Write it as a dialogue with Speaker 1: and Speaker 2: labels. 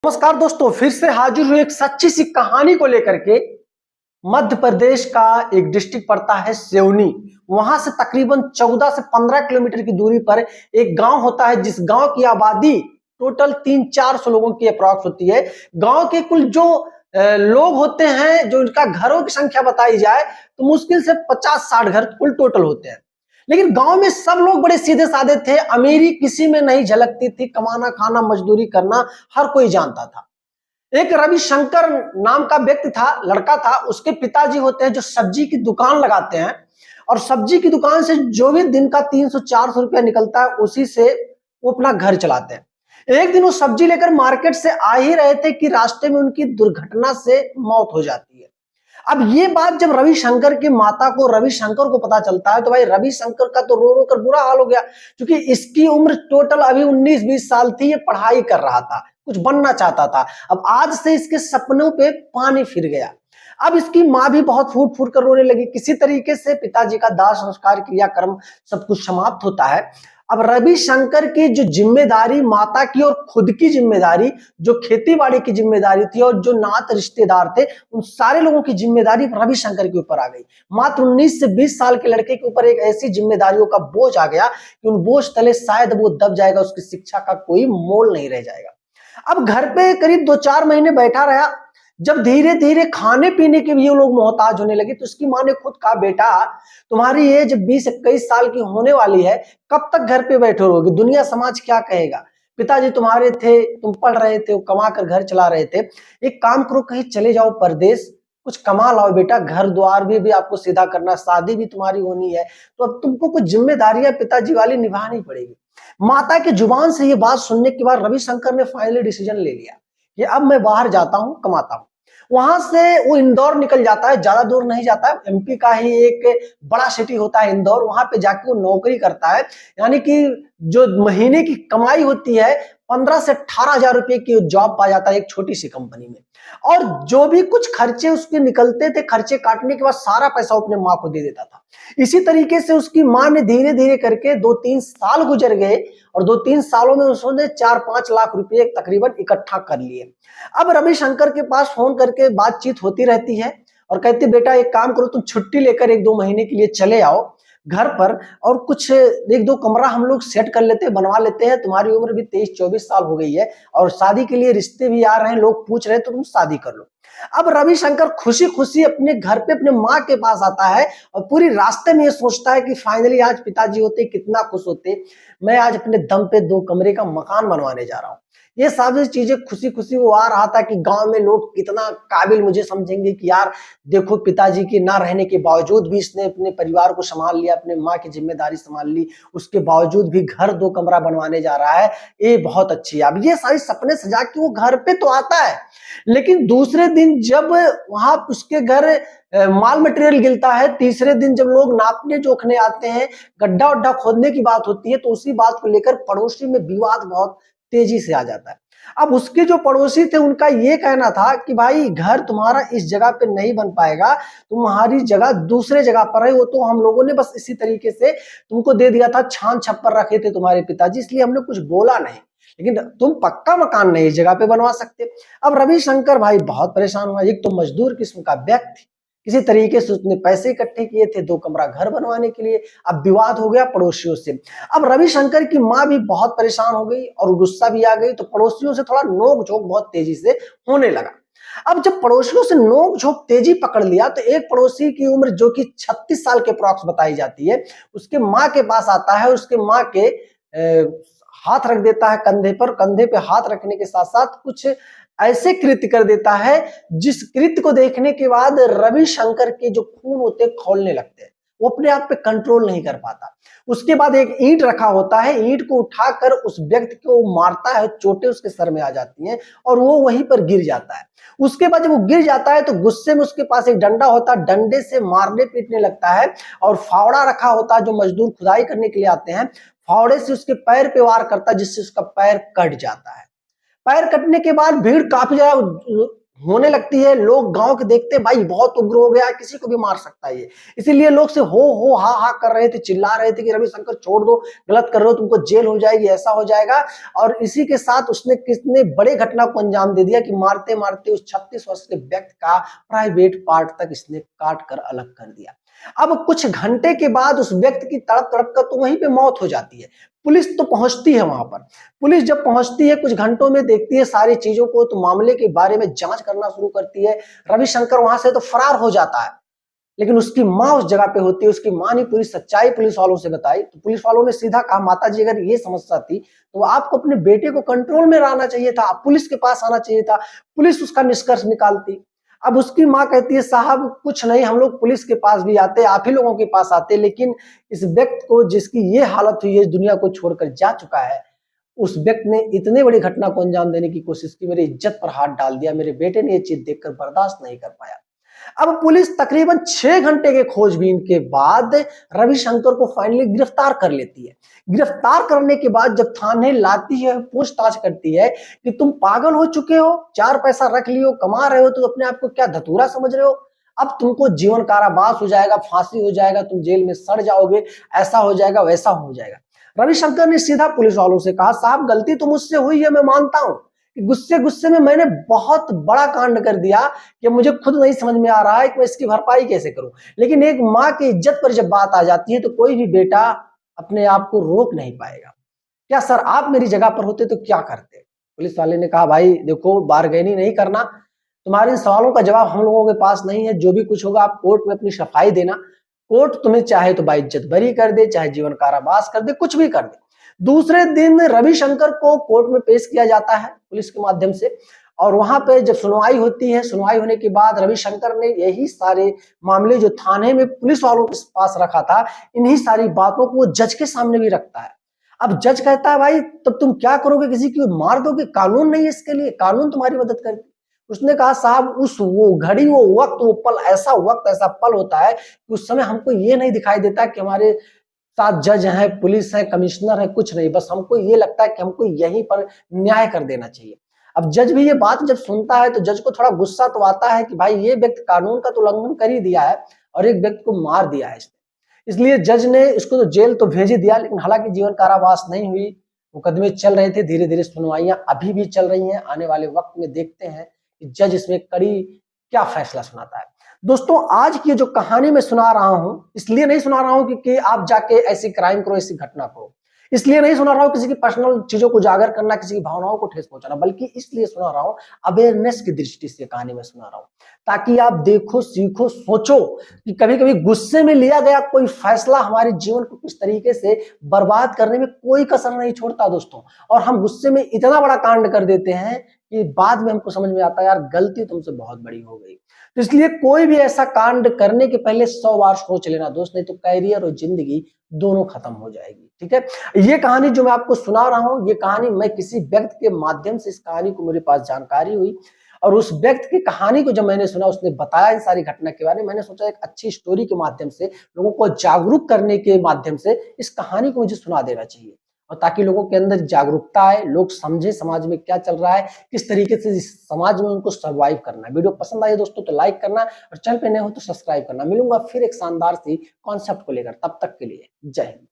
Speaker 1: नमस्कार दोस्तों, फिर से हाजिर हुई एक सच्ची सी कहानी को लेकर के। मध्य प्रदेश का एक डिस्ट्रिक्ट पड़ता है सिवनी। वहां से तकरीबन 14 से 15 किलोमीटर की दूरी पर एक गांव होता है, जिस गांव की आबादी टोटल 300-400 लोगों की अप्रॉक्स होती है। गांव के कुल जो लोग होते हैं, जो इनका घरों की संख्या बताई जाए तो मुश्किल से 50-60 घर कुल टोटल होते हैं। लेकिन गांव में सब लोग बड़े सीधे साधे थे। अमीरी किसी में नहीं झलकती थी। कमाना खाना मजदूरी करना हर कोई जानता था। एक रविशंकर नाम का व्यक्ति था, लड़का था। उसके पिताजी होते हैं जो सब्जी की दुकान लगाते हैं, और सब्जी की दुकान से जो भी दिन का 300-400 रुपया निकलता है, उसी से वो अपना घर चलाते हैं। एक दिन वो सब्जी लेकर मार्केट से आ ही रहे थे कि रास्ते में उनकी दुर्घटना से मौत हो जाती है। अब ये बात जब रविशंकर की माता को, रविशंकर को पता चलता है, तो भाई रविशंकर का तो रो रो कर बुरा हाल हो गया, क्योंकि इसकी उम्र टोटल अभी 19-20 साल थी। ये पढ़ाई कर रहा था, कुछ बनना चाहता था। अब आज से इसके सपनों पे पानी फिर गया। अब इसकी माँ भी बहुत फूट फूट कर रोने लगी। किसी तरीके से पिताजी का दाह संस्कार क्रियाक्रम सब कुछ समाप्त होता है। अब रविशंकर की जो जिम्मेदारी माता की और खुद की जिम्मेदारी, जो खेती बाड़ी की जिम्मेदारी थी और जो नात रिश्तेदार थे, उन सारे लोगों की जिम्मेदारी रविशंकर के ऊपर आ गई। मात्र 19 से 20 साल के लड़के के ऊपर एक ऐसी जिम्मेदारियों का बोझ आ गया कि उन बोझ तले शायद वो दब जाएगा, उसकी शिक्षा का कोई मोल नहीं रह जाएगा। अब घर पे करीब 2-4 महीने बैठा रहा। जब धीरे धीरे खाने पीने के भी ये लोग मोहताज होने लगे, तो उसकी माँ ने खुद कहा, बेटा तुम्हारी एज 20-21 साल की होने वाली है, कब तक घर पे बैठे रहोगे? दुनिया समाज क्या कहेगा? पिताजी तुम्हारे थे, तुम पढ़ रहे थे, कमा कर घर चला रहे थे। एक काम करो, कहीं चले जाओ परदेश, कुछ कमा लाओ बेटा। घर द्वार भी आपको सीधा करना, शादी भी तुम्हारी होनी है, तो अब तुमको कुछ जिम्मेदारियां पिताजी वाली निभानी पड़ेगी। माता की जुबान से ये बात सुनने के बाद रविशंकर ने फाइनली डिसीजन ले लिया कि अब मैं बाहर जाता हूं, कमाता हूं। वहां से वो इंदौर निकल जाता है। ज्यादा दूर नहीं जाता है, एमपी का ही एक बड़ा सिटी होता है इंदौर। वहां पे जाके वो नौकरी करता है। यानी कि जो महीने की कमाई होती है 15 से 18 हजार रुपए की जॉब पा जाता है एक छोटी सी कंपनी में। और जो भी कुछ खर्चे उसके निकलते थे, खर्चे काटने के बाद सारा पैसा अपने माँ को दे देता था। इसी तरीके से उसकी माँ ने धीरे धीरे करके 2-3 साल गुजर गए, और 2-3 सालों में उसने 4-5 लाख रुपए तकरीबन इकट्ठा कर लिए। अब रविशंकर के पास फोन करके बातचीत होती रहती है, और कहती, बेटा एक काम करो, तुम छुट्टी लेकर 1-2 महीने के लिए चले आओ घर पर, और कुछ 1-2 कमरा हम लोग सेट कर लेते हैं, बनवा लेते हैं। तुम्हारी उम्र भी 23-24 साल हो गई है, और शादी के लिए रिश्ते भी आ रहे हैं, लोग पूछ रहे हैं, तो तुम शादी कर लो। अब रविशंकर खुशी खुशी अपने घर पे अपने माँ के पास आता है, और पूरी रास्ते में ये सोचता है कि फाइनली आज पिताजी होते कितना खुश होते। मैं आज अपने दम पे 2 कमरे का मकान बनवाने जा रहा हूँ। ये सारी चीजें खुशी खुशी वो आ रहा था कि गांव में लोग कितना काबिल मुझे समझेंगे कि यार देखो, पिताजी के ना रहने के बावजूद भी इसने अपने परिवार को संभाल लिया, अपने माँ की जिम्मेदारी संभाल ली, उसके बावजूद भी घर 2 कमरा बनवाने जा रहा है। ये बहुत अच्छी है। अब ये सारी सपने सजा के वो घर पे तो आता है, लेकिन दूसरे दिन जब वहां उसके घर माल मटेरियल गिरता है, तीसरे दिन जब लोग नापने जोखने आते हैं, गड्ढा उड्ढा खोदने की बात होती है, तो उसी बात को लेकर पड़ोसी में विवाद बहुत तेजी से आ जाता है। अब उसके जो पड़ोसी थे, उनका ये कहना था कि भाई घर तुम्हारा इस जगह पे नहीं बन पाएगा, तुम्हारी जगह दूसरे जगह पर है। वो तो हम लोगों ने बस इसी तरीके से तुमको दे दिया था, छान छप्पर रखे थे तुम्हारे पिताजी, इसलिए हमने कुछ बोला नहीं, लेकिन तुम पक्का मकान नहीं इस जगह पे बनवा सकते। अब रविशंकर भाई बहुत परेशान हुआ। एक तो मजदूर किस्म का व्यक्ति, किसी तरीके से उसने पैसे इकट्ठे किए थे 2 कमरा घर बनवाने के लिए। अब विवाद हो गया पड़ोसियों से। अब रविशंकर की माँ भी बहुत परेशान हो गई और गुस्सा भी आ गई, तो पड़ोसियों से थोड़ा नोक झोंक बहुत तेजी से होने लगा। अब जब पड़ोसियों से नोक झोंक तेजी पकड़ लिया, तो एक पड़ोसी की उम्र जो कि 36 साल के अप्रॉक्स बताई जाती है, उसके माँ के पास आता है। उसके माँ के हाथ रख देता है कंधे पर। कंधे पे हाथ रखने के साथ साथ कुछ ऐसे कृत्य कर देता है, जिस कृत्य को देखने के बाद रविशंकर के जो खून होते हैं खौलने लगते हैं। वो अपने आप पे कंट्रोल नहीं कर पाता। उसके बाद एक ईंट रखा होता है, ईंट को उठाकर उस व्यक्ति को मारता है, चोटें उसके सर में आ जाती हैं और वो वहीं पर गिर जाता है। उसके बाद जब वो गिर जाता है, तो गुस्से में उसके पास एक डंडा होता है, डंडे से मारने पीटने लगता है। और फावड़ा रखा होता है, जो मजदूर खुदाई करने के लिए आते हैं, फावड़े से उसके पैर पे वार करता है, जिससे उसका पैर कट जाता है। पैर कटने के बाद भीड़ काफी ज्यादा होने लगती है, लोग गांव के देखते भाई बहुत उग्र हो गया, किसी को भी मार सकता है ये। इसीलिए लोग से हो हा हा कर रहे थे, चिल्ला रहे थे कि रविशंकर छोड़ दो, गलत कर रहे हो, तुमको जेल हो जाएगी, ऐसा हो जाएगा। और इसी के साथ उसने कितने बड़े घटना को अंजाम दे दिया कि मारते मारते उस 36 वर्ष के व्यक्ति का प्राइवेट पार्ट तक इसने काट कर अलग कर दिया। अब कुछ घंटे के बाद उस व्यक्ति की तड़प तड़प कर तो वहीं पे मौत हो जाती है। पुलिस तो पहुंचती है वहां पर। पुलिस जब पहुंचती है, कुछ घंटों में देखती है सारी चीजों को, तो मामले के बारे में जांच करना शुरू करती है। रविशंकर वहां से तो फरार हो जाता है, लेकिन उसकी माँ उस जगह पे होती है। उसकी माँ ने पूरी सच्चाई पुलिस वालों से बताई, तो पुलिस वालों ने सीधा कहा, माता जी अगर ये समस्या थी तो आपको अपने बेटे को कंट्रोल में लाना चाहिए था, आप पुलिस के पास आना चाहिए था, पुलिस उसका निष्कर्ष निकालती। अब उसकी माँ कहती है, साहब कुछ नहीं, हम लोग पुलिस के पास भी आते, आप ही लोगों के पास आते, लेकिन इस व्यक्ति को जिसकी ये हालत हुई है, दुनिया को छोड़कर जा चुका है, उस व्यक्ति ने इतने बड़ी घटना को अंजाम देने की कोशिश की, मेरी इज्जत पर हाथ डाल दिया, मेरे बेटे ने ये चीज देखकर बर्दाश्त नहीं कर पाया। अब पुलिस तकरीबन 6 घंटे के खोजबीन के बाद रविशंकर को फाइनली गिरफ्तार कर लेती है। गिरफ्तार करने के बाद जब थाने लाती है, पूछताछ करती है कि तुम पागल हो चुके हो, 4 पैसा रख लियो, कमा रहे हो, तो अपने आप को क्या धतूरा समझ रहे हो? अब तुमको जीवन कारावास हो जाएगा, फांसी हो जाएगा, तुम जेल में सड़ जाओगे, ऐसा हो जाएगा, वैसा हो जाएगा। रविशंकर ने सीधा पुलिस वालों से कहा, साहब गलती तो मुझसे हुई है, मैं मानता हूं कि गुस्से गुस्से में मैंने बहुत बड़ा कांड कर दिया कि मुझे खुद नहीं समझ में आ रहा है कि मैं इसकी भरपाई कैसे करूं। लेकिन एक माँ की इज्जत पर जब बात आ जाती है तो कोई भी बेटा अपने आप को रोक नहीं पाएगा। क्या सर आप मेरी जगह पर होते तो क्या करते? पुलिस वाले ने कहा, भाई देखो बारगेनी नहीं करना, तुम्हारे इन सवालों का जवाब हम लोगों के पास नहीं है, जो भी कुछ होगा आप कोर्ट में अपनी सफाई देना, कोर्ट तुम्हें चाहे तो बाइज्जत बरी कर दे, चाहे जीवन कारावास कर दे, कुछ भी कर दे। दूसरे दिन रविशंकर को कोर्ट में पेश किया जाता है पुलिस के माध्यम से, और वहां पे जब सुनवाई होती है, सुनवाई होने के बाद रविशंकर ने यही सारे मामले जो थाने में पुलिस वालों के पास रखा था, इन्हीं सारी बातों को वो जज के सामने भी रखता है। अब जज कहता है, भाई तब तुम क्या करोगे, किसी की मार दोगे? कानून नहीं है इसके लिए, कानून तुम्हारी मदद करती। उसने कहा, साहब उस वो घड़ी, वो वक्त, वो पल, ऐसा वक्त, ऐसा पल होता है कि उस समय हमको ये नहीं दिखाई देता कि हमारे साथ जज है, पुलिस है, कमिश्नर है, कुछ नहीं, बस हमको ये लगता है कि हमको यहीं पर न्याय कर देना चाहिए। अब जज भी ये बात जब सुनता है तो जज को थोड़ा गुस्सा तो आता है कि भाई ये व्यक्ति कानून का तो उल्लंघन कर ही दिया है और एक व्यक्ति को मार दिया है इसने। इसलिए जज ने इसको तो जेल तो भेज ही दिया, लेकिन हालांकि जीवन कारावास नहीं हुई, मुकदमे चल रहे थे, धीरे धीरे सुनवाइयां अभी भी चल रही हैं। आने वाले वक्त में देखते हैं कि जज इसमें कड़ी क्या फैसला सुनाता है। दोस्तों आज की जो कहानी मैं सुना रहा हूं, इसलिए नहीं सुना रहा हूं कि आप जाके ऐसी क्राइम करो, ऐसी घटना करो, इसलिए नहीं सुना रहा हूं किसी की पर्सनल चीजों को उजागर करना, किसी की भावनाओं को ठेस पहुंचाना, बल्कि इसलिए सुना रहा हूं अवेयरनेस की दृष्टि से कहानी में सुना रहा हूं, ताकि आप देखो, सीखो, सोचो कि कभी कभी गुस्से में लिया गया कोई फैसला हमारे जीवन को किस तरीके से बर्बाद करने में कोई कसर नहीं छोड़ता दोस्तों। और हम गुस्से में इतना बड़ा कांड कर देते हैं कि बाद में हमको समझ में आता है, यार गलती तुमसे बहुत बड़ी हो गई। तो इसलिए कोई भी ऐसा कांड करने के पहले 100 बार सोच लेना दोस्त, नहीं तो कैरियर और जिंदगी दोनों खत्म हो जाएगी। ठीक है, ये कहानी जो मैं आपको सुना रहा हूं, ये कहानी मैं किसी व्यक्ति के माध्यम से, इस कहानी को मेरे पास जानकारी हुई और उस व्यक्ति की कहानी को जब मैंने सुना, उसने बताया इन सारी घटना के बारे में, मैंने सोचा एक अच्छी स्टोरी के माध्यम से, लोगों को जागरूक करने के माध्यम से इस कहानी को मुझे सुना देना चाहिए, और ताकि लोगों के अंदर जागरूकता आए, लोग समझे समाज में क्या चल रहा है, किस तरीके से इस समाज में उनको सर्वाइव करना है। वीडियो पसंद आए दोस्तों तो लाइक करना, और चैनल पे नए हो तो सब्सक्राइब करना। मिलूंगा फिर एक शानदार सी कॉन्सेप्ट को लेकर, तब तक के लिए जय हिंद।